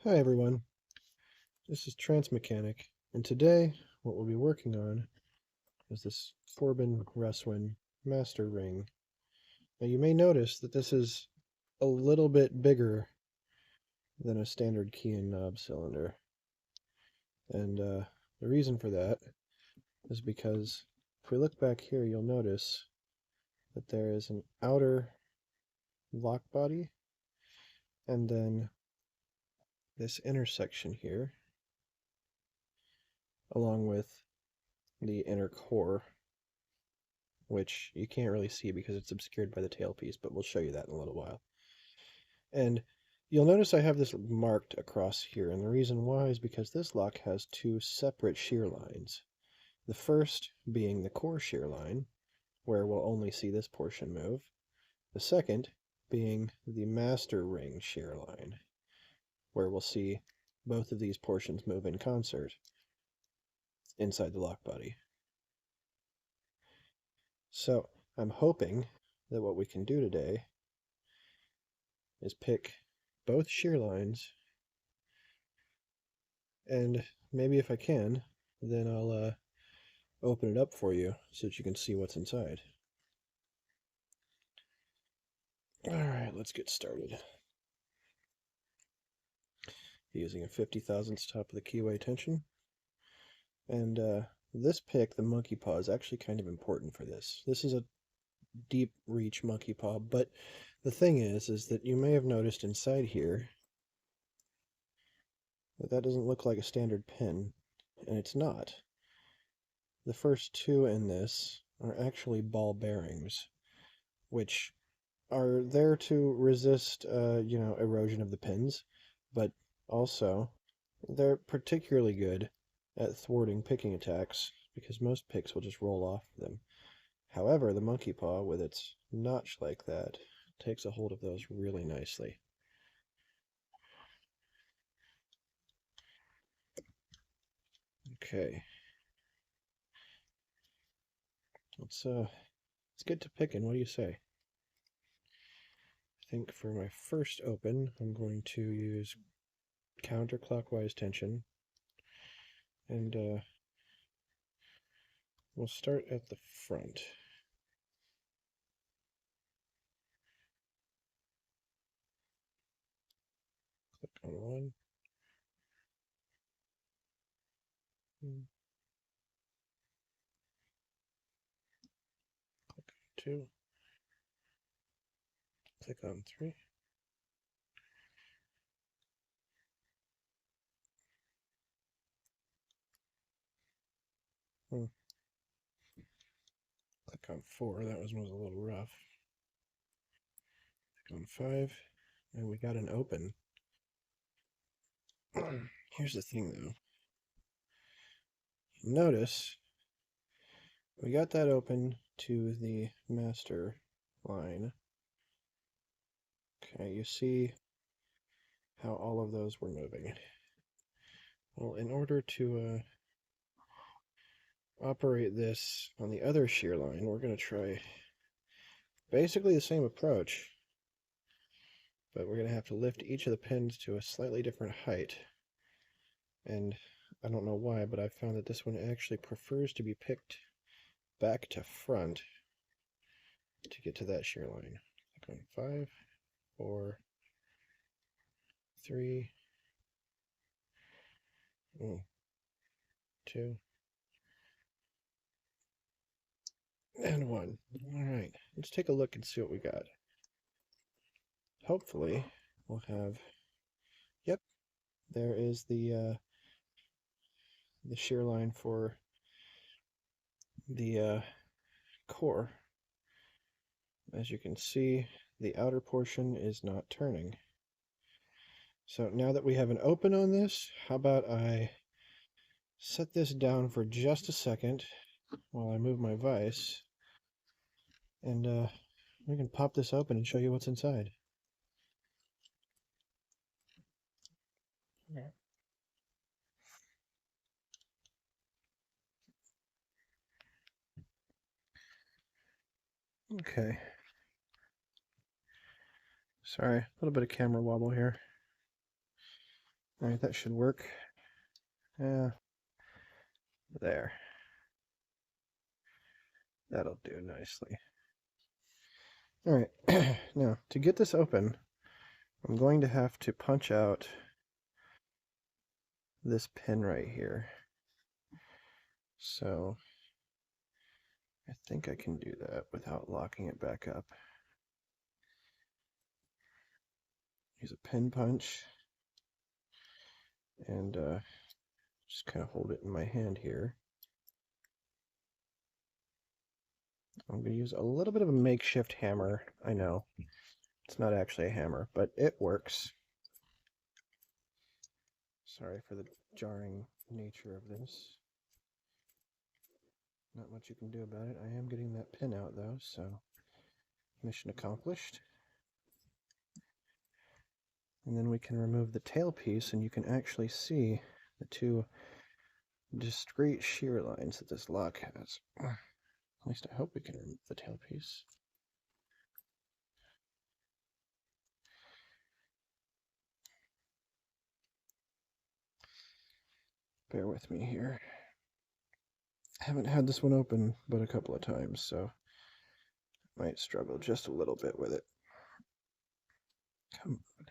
Hi everyone, this is Transmechanic, and today what we'll be working on is this Corbin Russwin master ring. Now you may notice that this is a little bit bigger than a standard key and knob cylinder, and the reason for that is because if we look back here you'll notice that there is an outer lock body and then this intersection here along with the inner core, which you can't really see because it's obscured by the tailpiece, but we'll show you that in a little while. And you'll notice I have this marked across here, and the reason why is because this lock has two separate shear lines. The first being the core shear line, where we'll only see this portion move. The second being the master ring shear line, where we'll see both of these portions move in concert inside the lock body. So I'm hoping that what we can do today is pick both shear lines, and maybe if I can, then I'll open it up for you so that you can see what's inside. Alright, let's get started. Using a 50 thousandths top of the keyway tension. And this pick, the monkey paw, is actually kind of important for this. This is a deep reach monkey paw, but the thing is that you may have noticed inside here that doesn't look like a standard pin, and it's not. The first two in this are actually ball bearings, which are there to resist, erosion of the pins, but also they're particularly good at thwarting picking attacks because most picks will just roll off them. However, the monkey paw, with its notch like that, takes a hold of those really nicely. Okay. Let's get to picking. What do you say? I think for my first open, I'm going to use counterclockwise tension, and we'll start at the front. Click on one. Click on two. Click on three. Click on four. That was a little rough. Click on five. And we got an open. Here's the thing though. Notice we got that open to the master line. Okay, you see how all of those were moving. Well, in order to operate this on the other shear line, we're going to try basically the same approach, but we're going to have to lift each of the pins to a slightly different height. And I don't know why, but I found that this one actually prefers to be picked back to front to get to that shear line. Click on 5, 4, 3, 2, and 1. Alright, let's take a look and see what we got. Hopefully, we'll have... Yep, there is the shear line for the core. As you can see, the outer portion is not turning. So now that we have an open on this, how about I set this down for just a second while I move my vise, and we can pop this open and show you what's inside. Okay. Sorry, a little bit of camera wobble here. Alright, that should work. There. That'll do nicely. Alright, now to get this open, I'm going to have to punch out this pin right here. So I think I can do that without locking it back up. Use a pin punch and just kind of hold it in my hand here. I'm going to use a little bit of a makeshift hammer. I know it's not actually a hammer, but it works. Sorry for the jarring nature of this. Not much you can do about it. I am getting that pin out though, so mission accomplished. And then we can remove the tailpiece and you can actually see the two discrete shear lines that this lock has. At least I hope we can remove the tailpiece. Bear with me here. I haven't had this one open but a couple of times, so I might struggle just a little bit with it. Come on.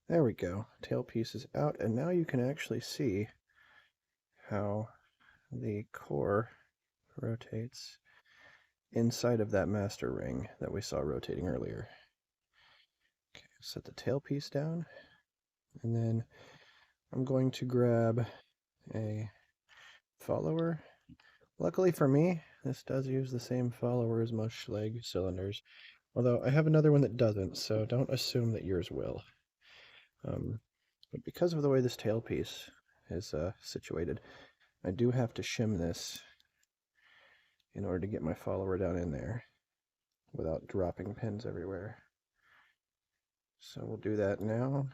There we go. Tailpiece is out, and now you can actually see how the core rotates inside of that master ring that we saw rotating earlier. Okay, set the tailpiece down, and then I'm going to grab a follower. Luckily for me, this does use the same follower as most Schlage cylinders, although I have another one that doesn't, so don't assume that yours will. But because of the way this tailpiece is situated, I do have to shim this in order to get my follower down in there without dropping pins everywhere. So we'll do that now.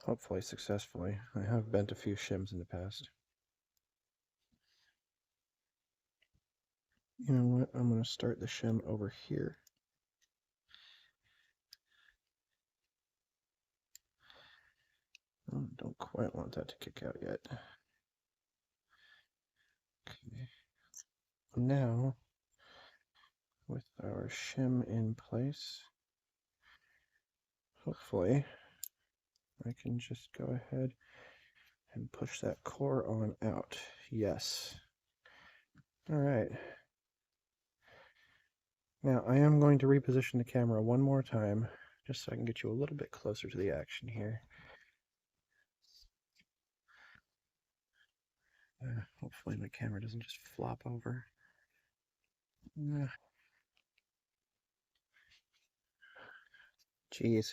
Hopefully successfully. I have bent a few shims in the past. You know what? I'm going to start the shim over here. Oh, don't quite want that to kick out yet. Okay. Now, with our shim in place, hopefully I can just go ahead and push that core on out. Yes. All right. Now I am going to reposition the camera one more time, just so I can get you a little bit closer to the action here. Hopefully my camera doesn't just flop over. Jeez.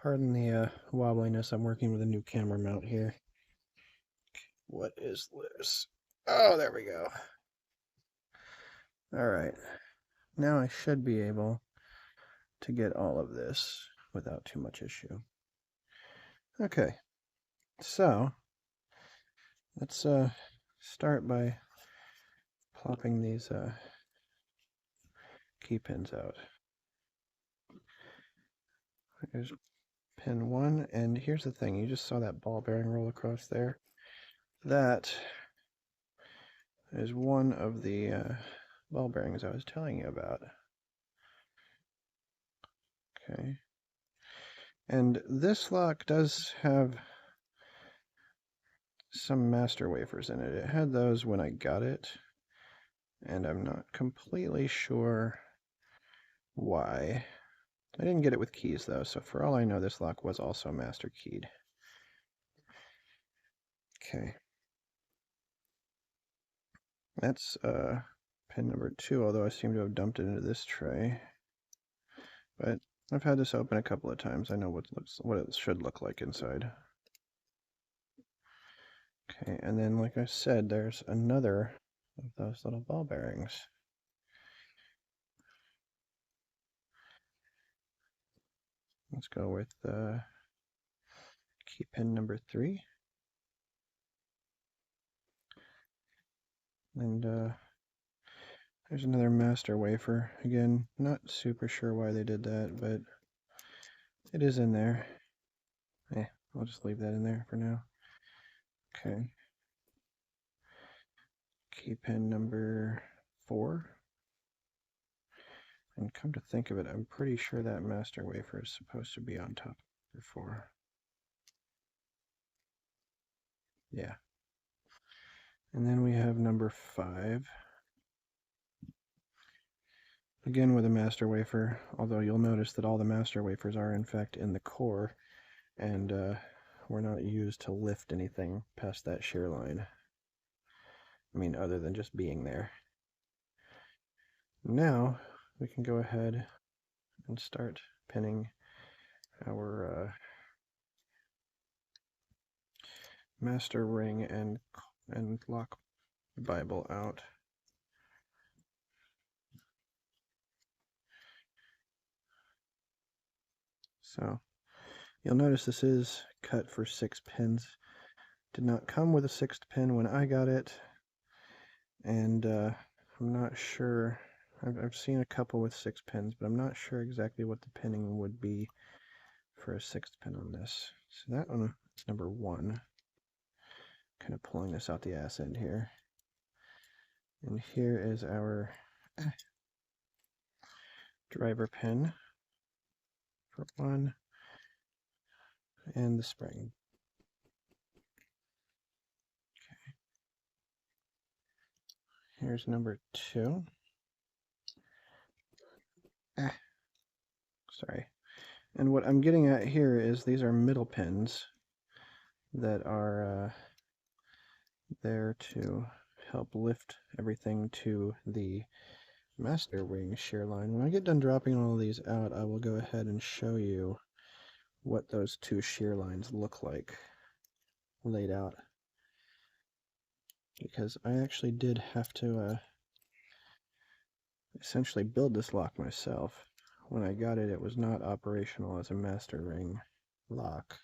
Pardon the wobbliness. I'm working with a new camera mount here. What is this? Oh, there we go. All right. Now I should be able to get all of this without too much issue. Okay. So let's start by plopping these key pins out. Here's pin 1, and here's the thing. You just saw that ball bearing roll across there. That is one of the ball bearings I was telling you about. Okay. And this lock does have some master wafers in it. It had those when I got it, and I'm not completely sure why. I didn't get it with keys though, so for all I know this lock was also master keyed. Okay. That's pin number 2, although I seem to have dumped it into this tray. But I've had this open a couple of times. I know what it should look like inside. Okay, and then like I said, there's another of those little ball bearings. Let's go with key pin number 3. And there's another master wafer. Again, not super sure why they did that, but It is in there. I'll just leave that in there for now. Okay. Key pin number 4. And come to think of it, I'm pretty sure that master wafer is supposed to be on top of 4. Yeah. And then we have number 5. Again with a master wafer, although you'll notice that all the master wafers are in fact in the core, and were not used to lift anything past that shear line. I mean, other than just being there. Now, we can go ahead and start pinning our master ring and lock Bible out. So, you'll notice this is cut for 6 pins. Did not come with a 6th pin when I got it, and I'm not sure. I've seen a couple with 6 pins, but I'm not sure exactly what the pinning would be for a 6th pin on this. So that one is number 1. Kind of pulling this out the ass end here. And here is our driver pin for 1, and the spring. Okay. Here's number 2. Sorry. And what I'm getting at here is these are middle pins that are there to help lift everything to the master ring shear line. When I get done dropping all of these out, I will go ahead and show you what those 2 shear lines look like laid out, because I actually did have to essentially build this lock myself. When I got it, it was not operational as a master ring lock.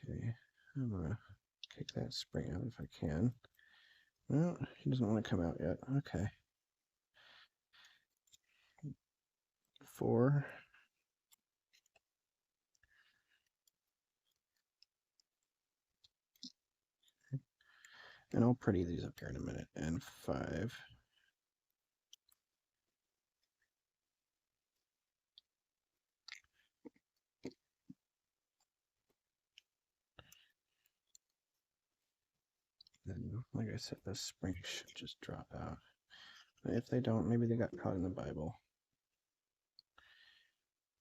Okay, I'm gonna kick that spring out if I can. No, he doesn't want to come out yet. Okay. 4. And I'll pretty these up here in a minute. And 5. Then, like I said, the springs should just drop out. If they don't, maybe they got caught in the Bible.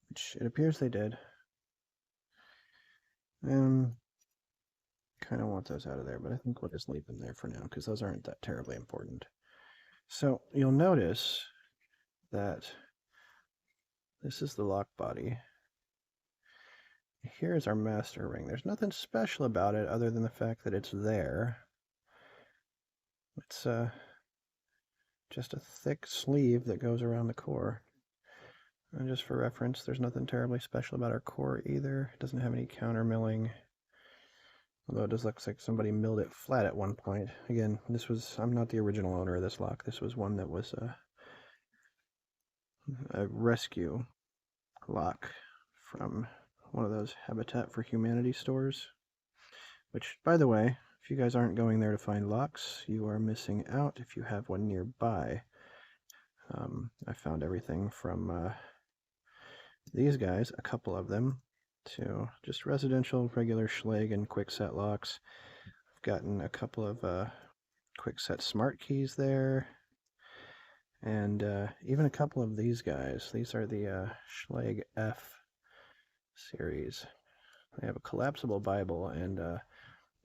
Which it appears they did. Kind of want those out of there, but I think we'll just leave them there for now, because those aren't that terribly important. So you'll notice that this is the lock body. Here's our master ring. There's nothing special about it other than the fact that it's there. It's just a thick sleeve that goes around the core. And just for reference, there's nothing terribly special about our core either. It doesn't have any counter milling. Although it does look like somebody milled it flat at one point. Again, I'm not the original owner of this lock. This was one that was a rescue lock from one of those Habitat for Humanity stores. Which, by the way, if you guys aren't going there to find locks, you are missing out if you have one nearby. I found everything from these guys, a couple of them, to just residential, regular Schlage and quick-set locks. I've gotten a couple of quick-set smart keys there, and even a couple of these guys. These are the Schlage F series. They have a collapsible Bible, and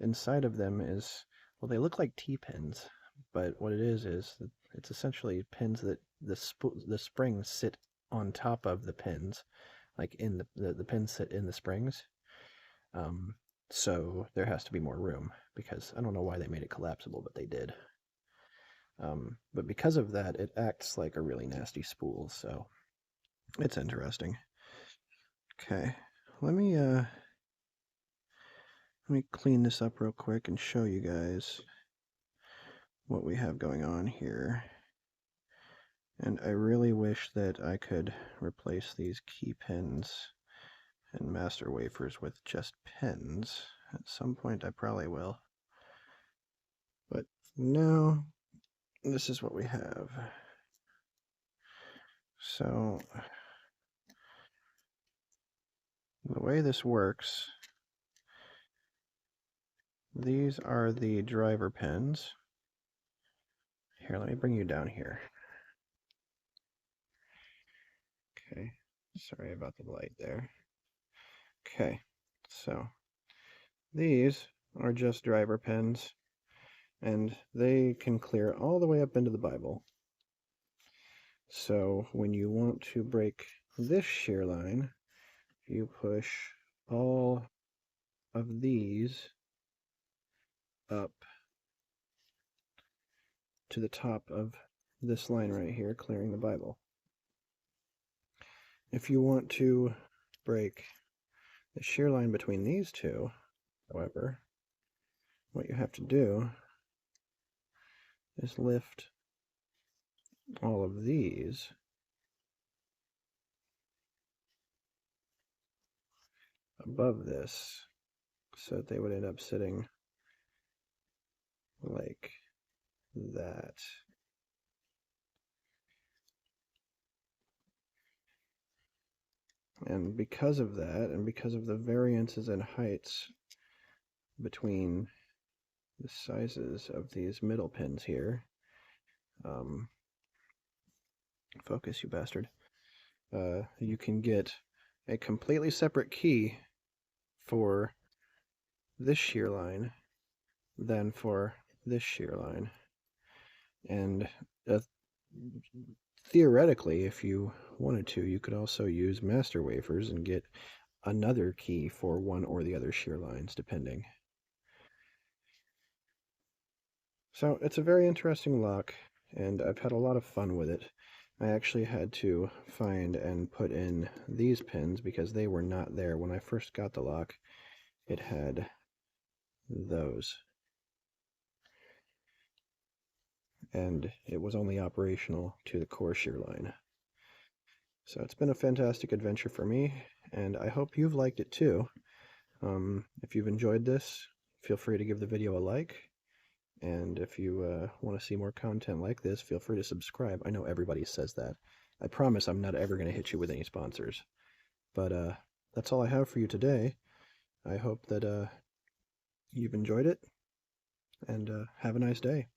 inside of them is, well, they look like T-pins, but what it is it's essentially pins that the springs sit on top of the pins, like in the pins sit in the springs. So there has to be more room, because I don't know why they made it collapsible, but they did. But because of that, it acts like a really nasty spool, so it's interesting. Okay, let me clean this up real quick and show you guys what we have going on here. And I really wish that I could replace these key pins and master wafers with just pins. At some point I probably will. But now, this is what we have. So, the way this works, these are the driver pins. Here, let me bring you down here. Okay, sorry about the light there. Okay, so these are just driver pins, and they can clear all the way up into the Bible. So when you want to break this shear line, you push all of these up to the top of this line right here, clearing the Bible. If you want to break the shear line between these two, however, what you have to do is lift all of these above this so that they would end up sitting like that. And because of that, and because of the variances in heights between the sizes of these middle pins here, focus, you bastard, you can get a completely separate key for this shear line than for this shear line. And theoretically, if you wanted to, you could also use master wafers and get another key for one or the other shear lines, depending. So it's a very interesting lock, and I've had a lot of fun with it. I actually had to find and put in these pins because they were not there. When I first got the lock, it had those. And it was only operational to the core shear line. So it's been a fantastic adventure for me, and I hope you've liked it too. If you've enjoyed this, feel free to give the video a like. And if you want to see more content like this, feel free to subscribe. I know everybody says that. I promise I'm not ever going to hit you with any sponsors. But that's all I have for you today. I hope that you've enjoyed it, and have a nice day.